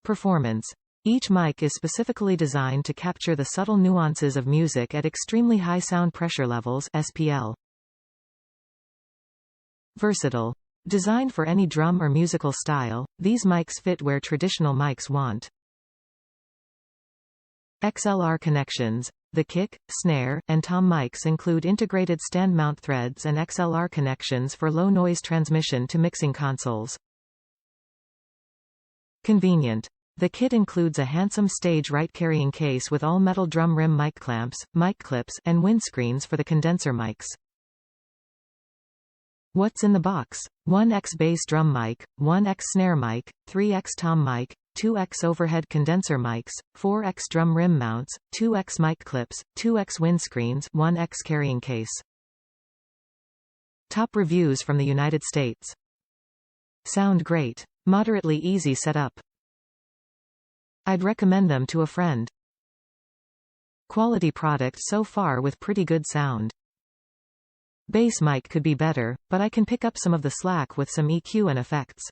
Performance. Each mic is specifically designed to capture the subtle nuances of music at extremely high sound pressure levels (SPL). Versatile. Designed for any drum or musical style, these mics fit where traditional mics want. XLR Connections. The kick, snare, and tom mics include integrated stand mount threads and XLR connections for low noise transmission to mixing consoles. Convenient. The kit includes a handsome stage right carrying case with all-metal drum rim mic clamps, mic clips, and windscreens for the condenser mics. What's in the box? 1x bass drum mic, 1x snare mic, 3x tom mic, 2x overhead condenser mics, 4x drum rim mounts, 2x mic clips, 2x windscreens, 1x carrying case. Top reviews from the United States. Sound great. Moderately easy setup. I'd recommend them to a friend. Quality product so far with pretty good sound. Bass mic could be better, but I can pick up some of the slack with some EQ and effects.